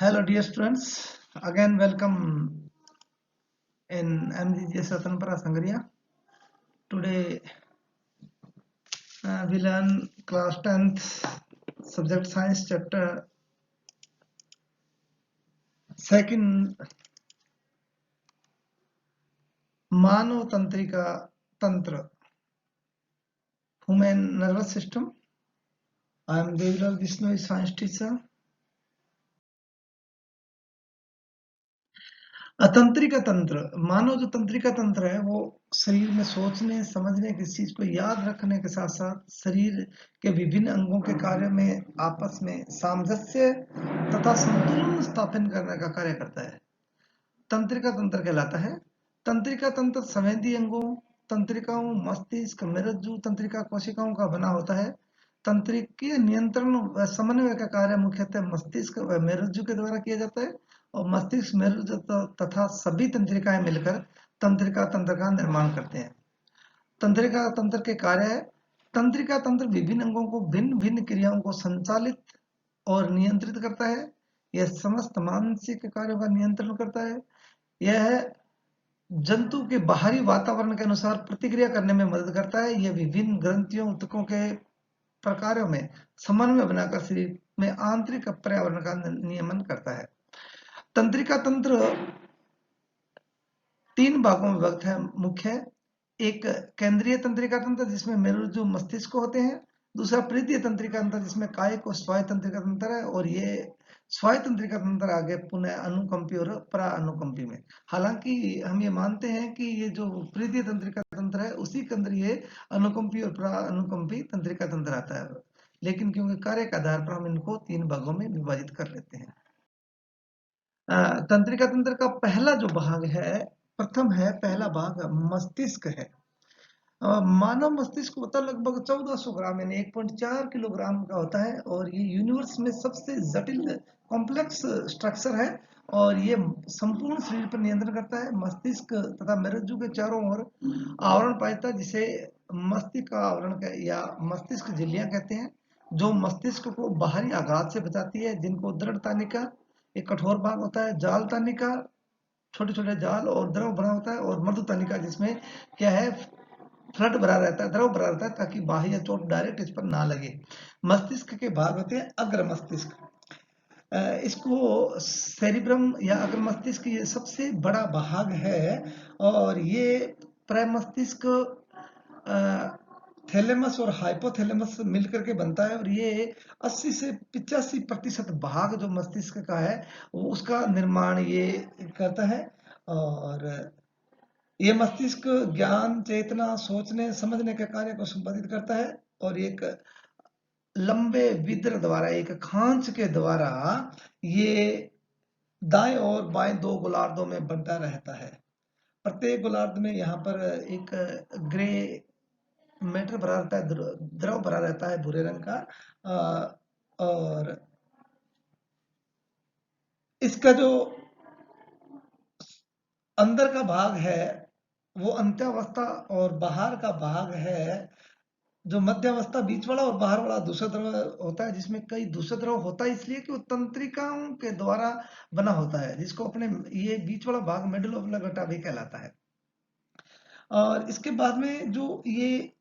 Hello dear students, again welcome in MGGS Ratanpara Sangria. Today we learn class 10th subject science chapter 2nd मानव तंत्रिका तंत्र human nervous system. I am Devilal Vishnu, science teacher. तंत्रिका तंत्र मानव जो तंत्रिका तंत्र है वो शरीर में सोचने समझने किसी चीज को याद रखने के साथ साथ शरीर के विभिन्न अंगों के कार्य में आपस में सामंजस्य तथा संतुलन स्थापन करने का कार्य करता है। तंत्रिका तंत्र कहलाता है। तंत्रिका तंत्र संवेदी अंगों तंत्रिकाओं मस्तिष्क मेरुज्जु तंत्रिका कोशिकाओं का बना होता है। तंत्रिकीय नियंत्रण व समन्वय का कार्य मुख्यतः मस्तिष्क व मेरुज्जु के द्वारा किया जाता है और मस्तिष्क मेरुज्जु तथा सभी तंत्रिकाएं मिलकर तंत्रिका तंत्र का निर्माण करते हैं। तंत्रिका तंत्र के कार्य है। तंत्रिका तंत्र विभिन्न अंगों को भिन्न भिन्न क्रियाओं को संचालित और नियंत्रित करता है। यह समस्त मानसिक कार्यों का नियंत्रण करता है। यह जंतु के बाहरी वातावरण के अनुसार प्रतिक्रिया करने में मदद करता है। यह विभिन्न ग्रंथियों ऊतकों के प्रकारों में समन्वय बनाकर शरीर में आंतरिक पर्यावरण का नियमन करता है। तंत्रिका तंत्र 3 भागों में विभक्त है। मुख्य एक केंद्रीय तंत्रिका तंत्र जिसमें मेरुज्जु मस्तिष्क होते हैं। दूसरा पृथ्वी तंत्रिका तंत्र जिसमें कायिक और स्वायत्त तंत्रिका तंत्र है और ये स्वायत्त तंत्रिका तंत्र आगे पुनः अनुकंपी और परा अनुकंपी में। हालांकि हम ये मानते हैं कि ये जो पृथ्वी तंत्रिका तंत्र है उसी के अंदर ये अनुकंपी और परा अनुकंपी तंत्रिका तंत्र आता है, लेकिन क्योंकि कार्य के आधार पर हम इनको 3 भागों में विभाजित कर लेते हैं। तंत्रिका तंत्र का पहला जो भाग है प्रथम है पहला भाग मस्तिष्क है। मानव मस्तिष्क होता है लगभग 1400 ग्राम यानी 1.4 किलोग्राम का होता है और ये यूनिवर्स में सबसे जटिल कॉम्प्लेक्स स्ट्रक्चर है और ये संपूर्ण शरीर पर नियंत्रण करता है। मस्तिष्क तथा मेरुज्जु के चारों ओर आवरण पाता है जिसे मस्तिष्क आवरण या मस्तिष्क झिल्लियां कहते हैं, जो मस्तिष्क को बाहरी आघात से बचाती है, जिनको दृढ़ तानिका एक कठोर भाग होता है, जाल तानिका छोटे छोटे जाल और द्रव भरा होता है और मृदु तानिका जिसमें क्या है फ्लड भरा रहता है, द्रव भरा रहता है ताकि बाह्य चोट डायरेक्ट इस पर ना लगे। मस्तिष्क के भाग होते हैं अग्र मस्तिष्क, इसको सेरिब्रम या अग्र मस्तिष्क ये सबसे बड़ा भाग है और ये प्रमस्तिष्क थैलेमस और हाइपोथैलेमस मिलकर के बनता है और ये 80 से 85% भाग जो मस्तिष्क का है वो उसका निर्माण ये करता है और ये मस्तिष्क ज्ञान चेतना सोचने समझने के कार्य को संपादित करता है और एक लंबे विद्र द्वारा एक खांच के द्वारा ये दाएं और बाएं 2 गोलार्धों में बंटा रहता है। प्रत्येक गोलार्ध में यहाँ पर एक ग्रे मैटर भरा रहता है, द्रव भरा रहता है भूरे रंग का और इसका जो अंदर का भाग है वो अंत्यावस्था और बाहर का भाग है जो मध्यावस्था बीच वाला और बाहर वाला दूसरा द्रव होता है, जिसमें कई दूसरा द्रव होता है इसलिए कि वो तंत्रिकाओं के द्वारा बना होता है, जिसको अपने ये बीच वाला भाग मेडल ऑब्लिंगेटा भी कहलाता है। और इसके बाद में जो ये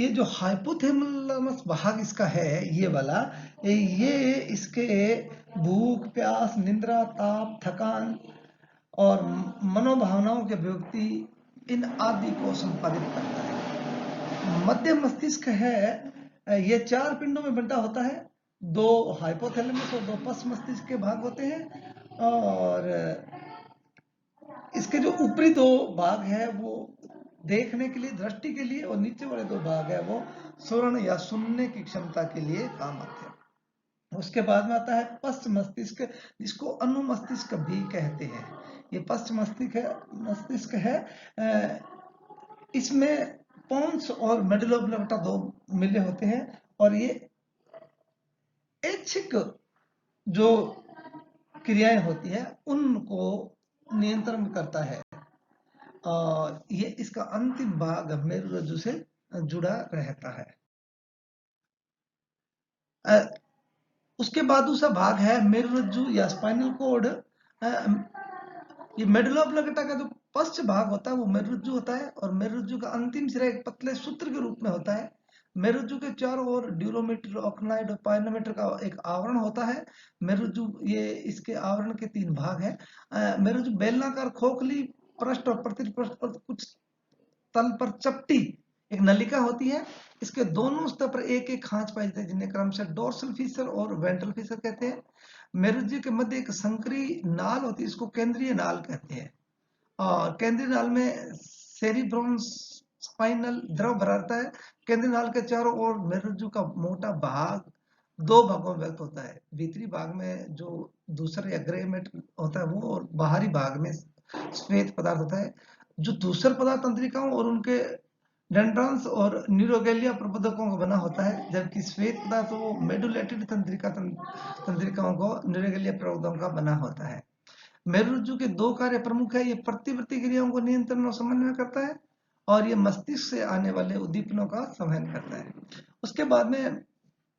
जो हाइपोथैलेमस भाग इसका है ये वाला, ये इसके भूख प्यास निद्रा ताप थकान और मनोभावनाओं के अभिव्यक्ति इन आदि को संपादित करता है। मध्य मस्तिष्क है ये 4 पिंडों में बंटा होता है, 2 हाइपोथैलेमस और 2 पश्च मस्तिष्क के भाग होते हैं और इसके जो ऊपरी 2 भाग है वो देखने के लिए दृष्टि के लिए और नीचे वाले 2 भाग है वो सुनने या सुनने की क्षमता के लिए काम आते हैं। उसके बाद में आता है पश्च मस्तिष्क जिसको अनुमस्तिष्क भी कहते हैं। ये पश्च मस्तिष्क है इसमें पोन्स और मेडुला ऑब्लिंगेटा 2 मिले होते हैं और ये ऐच्छिक जो क्रियाएं होती है उनको नियंत्रण करता है और ये इसका अंतिम भाग मेरुरज्जु से जुड़ा रहता है। उसके बाद दूसरा भाग है मेरुरज्जु या स्पाइनल कोड। ये मेडुला ऑब्लिंगेटा का जो पश्च भाग होता है वो मेरुरज्जु होता है, और मेरुरज्जु का अंतिम सिरा एक पतले सूत्र के रूप में होता है। मेरुरज्जु के चारों ओर ड्यूरोमीटर, ओक्नाइड और पाइनोमीटर का एक आवरण होता है। मेरुरज्जु, ये इसके आवरण के 3 भाग हैं। मेरुरज्जु बेलनाकार खोखली पृष्ठ और प्रतिपृष्ठ पर कुछ तल पर चपटी एक नलिका होती है। इसके दोनों स्तर पर एक एक खांच पाई जाती है, जिन्हें क्रमशः डोर्सल फीसर और वेंट्रल फीसर कहते हैं। मेरुरज्जु के मध्य एक संकरी नाल होती है, इसको केंद्रीय नाल कहते हैं। और केंद्रीय नाल में सेरिब्रोन स्पाइनल द्रव भरा रहता है। केंद्रीय नाल के चारों ओर मेरुरज्जु का मोटा भाग 2 भागों में व्यक्त होता है। भीतरी भाग में जो दूसरा या ग्रे मेटल होता है वो, और बाहरी भाग में श्वेत पदार्थ होता है। जो दूसर पदार्थ तंत्रिकाओं और उनके डेंड्रॉन्स और न्यूरोगेलिया प्रबोधकों का बना होता है, जबकि श्वेत पदार्थ वो मेडुलेटेड तंत्रिकाओं को न्यूरोगेलिया प्रबोधकों का बना होता है। मेरुरज्जु के 2 कार्य प्रमुख है। ये प्रतिवर्ती क्रियाओं को नियंत्रण और समन्वय करता है, और ये मस्तिष्क से आने वाले उद्दीपनों का संवहन करता है। उसके बाद में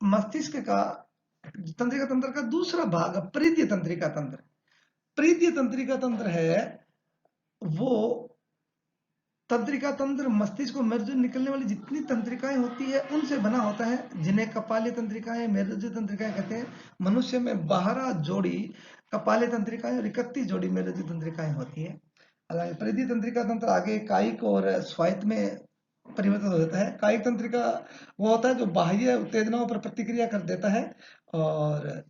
मस्तिष्क का तंत्रिका तंत्र का दूसरा भाग प्रीतिय तंत्रिका तंत्र। प्रीतिय तंत्रिका तंत्र है वो तंत्रिका तंत्र मस्तिष्क को मेरुरज्जु निकलने वाली जितनी तंत्रिकाएं होती है उनसे बना होता है, जिन्हें कपालीय तंत्रिकाएं, मेरुरज्जु तंत्रिकाएं कहते हैं। मनुष्य में 12 जोड़ी कपालीय तंत्रिकाएं और 31 जोड़ी मेरुरज्जु तंत्रिकाएं होती है। हालांकि परिधीय तंत्रिका तंत्र आगे कायिक और स्वायत्त में परिवर्तित हो जाता है। कायिक तंत्रिका वो होता है जो बाह्य उत्तेजनाओं पर प्रतिक्रिया कर देता है, और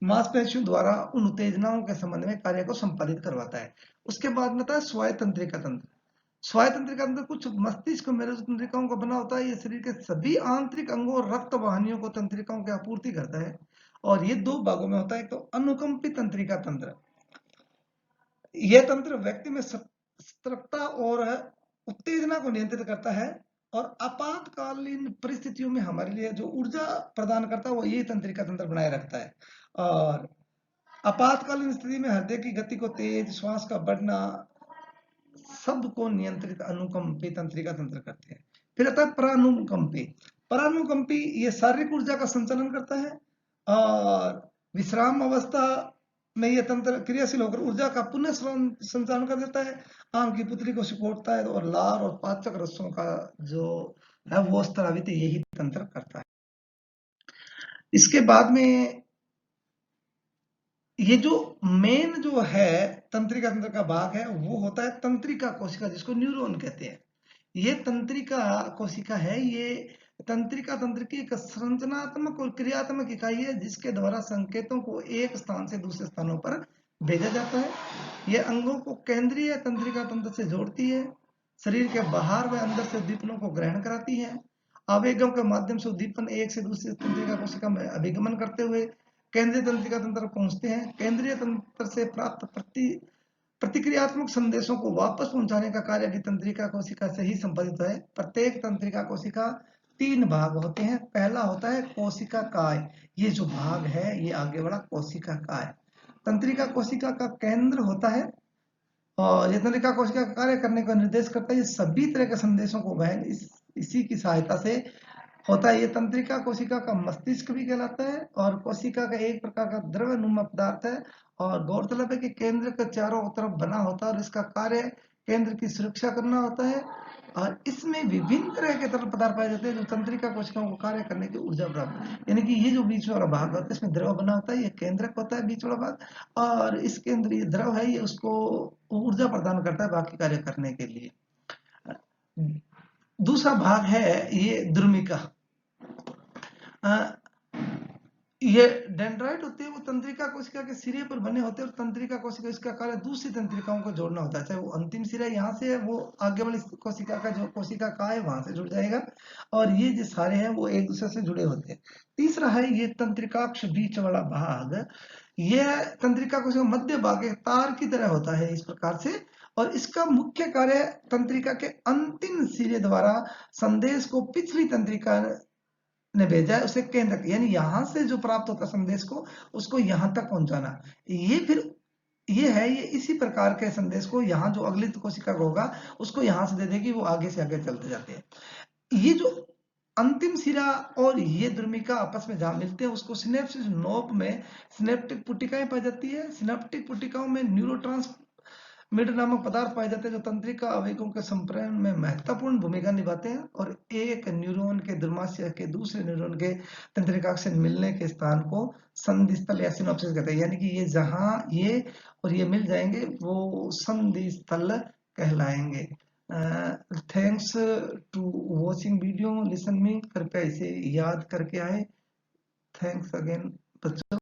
मांसपेशियों द्वारा उन उत्तेजनाओं के संबंध में कार्य को संपादित करवाता है। उसके बाद में आता है स्वायत्त तंत्रिका तंत्र। स्वायत्त तंत्रिका तंत्र कुछ मस्तिष्क मेरुरज्जु तंत्रिकाओं का बना होता है। ये शरीर के सभी आंतरिक अंगों और रक्त वाहिनियों को तंत्रिकाओं की आपूर्ति करता है, और ये 2 भागों में होता है। एक तो अनुकंपित तंत्रिका तंत्र। यह तंत्र व्यक्ति में सतर्कता और उत्तेजना को नियंत्रित करता है, और आपातकालीन परिस्थितियों में हमारे लिए जो ऊर्जा प्रदान करता है वो यही तंत्रिका तंत्र बनाए रखता है। और आपातकालीन स्थिति में हृदय की गति को तेज, श्वास का बढ़ना, सबको नियंत्रित अनुकंपी तंत्रिका तंत्र करते हैं। फिर आता है परानुकंपी। परानुकंपी ये शारीरिक ऊर्जा का संचालन करता है, और विश्राम अवस्था में यह तंत्र क्रियाशील होकर ऊर्जा का पुनः संचालन कर देता है। आम की पुतली को सिकोड़ता है, और लार और पाचक रसों का जो है वो स्रावित यही तंत्र करता है। इसके बाद में ये जो मेन जो है तंत्रिका तंत्र का भाग है वो होता है तंत्रिका कोशिका, जिसको न्यूरॉन कहते हैं। ये तंत्रिका कोशिका है, ये तंत्रिका तंत्र की एक संरचनात्मक और क्रियात्मक इकाई है, जिसके द्वारा संकेतों को एक स्थान से दूसरे स्थानों पर भेजा जाता है। ये अंगों को केंद्रीय तंत्रिका तंत्र से जोड़ती है, शरीर के बाहर व अंदर से उद्दीपनों को ग्रहण कराती है। आवेगों के माध्यम से उद्दीपन एक से दूसरी तंत्रिका कोशिका में अभिगमन करते हुए केंद्रीय तंत्रिका तंत्र पहुंचते हैं। केंद्रीय तंत्र से प्राप्त प्रतिक्रियात्मक संदेशों को वापस पहुंचाने का कार्य भी तंत्रिका कोशिका से ही संपादित है। प्रत्येक तंत्रिका कोशिका 3 भाग होते हैं। पहला होता है कोशिका काय। ये जो भाग है ये आगे वाला कोशिका काय। तंत्रिका कोशिका का केंद्र होता है, और ये तंत्रिका कोशिका का कार्य करने का निर्देश करता है। ये सभी तरह के संदेशों को वहन इसी की सहायता से होता है। ये तंत्रिका कोशिका का मस्तिष्क भी कहलाता है, और कोशिका का एक प्रकार का द्रव्यनुमा पदार्थ है, और गौरतलब है कि केंद्र के चारों तरफ बना होता है, और इसका कार्य केंद्र की सुरक्षा करना होता है। और इसमें विभिन्न तरह के तरल पदार्थ पाए जाते हैं जो तंत्रिका कोशिकाओं को कार्य करने की ऊर्जा प्राप्त, यानी कि ये जो बीच वाला भाग होता है इसमें द्रव बना होता है, ये केंद्रक होता है बीच वाला भाग, और इसके अंदर ये द्रव है, ये उसको ऊर्जा प्रदान करता है बाकी कार्य करने के लिए। दूसरा भाग है ये द्रुमिका। ये डेंड्राइट होते हैं, वो तंत्रिका कोशिका के सिरे पर बने होते हैं, और तंत्रिका कोशिका इसका कार्य दूसरी तंत्रिकाओं को जोड़ना होता है। चाहे वो अंतिम सिरा यहाँ से है, वो आगे वाली कोशिका का जो कोशिका का है वहां से जुड़ जाएगा, और ये जो सारे हैं वो एक दूसरे से जुड़े होते हैं। तीसरा है ये तंत्रिकाक्ष बीच वाला भाग। यह तंत्रिका कोशिका मध्य भाग एक तार की तरह होता है इस प्रकार से, और इसका मुख्य कार्य तंत्रिका के अंतिम सिरे द्वारा संदेश को पिछली तंत्रिका ने भेजा है उसे केंद्र, यानी यहां से जो प्राप्त होता संदेश को उसको यहां तक पहुंचाना। ये फिर ये इसी प्रकार के संदेश को यहाँ जो अगली कोशिका को होगा उसको यहां से दे देगी, वो आगे से आगे चलते जाते हैं। ये जो अंतिम सिरा और ये द्रुमिका आपस में जहां मिलते हैं उसको सिनेप्सिस नोब में सिनेप्टिक पुटिकाएं पाई जाती है। सिनेप्टिक पुटिकाओं में न्यूरोट्रांसमीटर नामक पदार्थ पाए जाते हैं जो तंत्रिका आवेगों के संप्रेरण में महत्वपूर्ण भूमिका निभाते हैं और एक न्यूरॉन के दुर्माशय के दूसरे न्यूरॉन के तंत्रिका से मिलने के स्थान को संधि स्थल या सिनॉप्सिस कहते हैं। यानी कि ये जहां ये और ये मिल जाएंगे वो संधि स्थल कहलाएंगे। Thanks to watching video, listen me, कृपया इसे याद करके आए। थैंक्स अगेन बच्चों।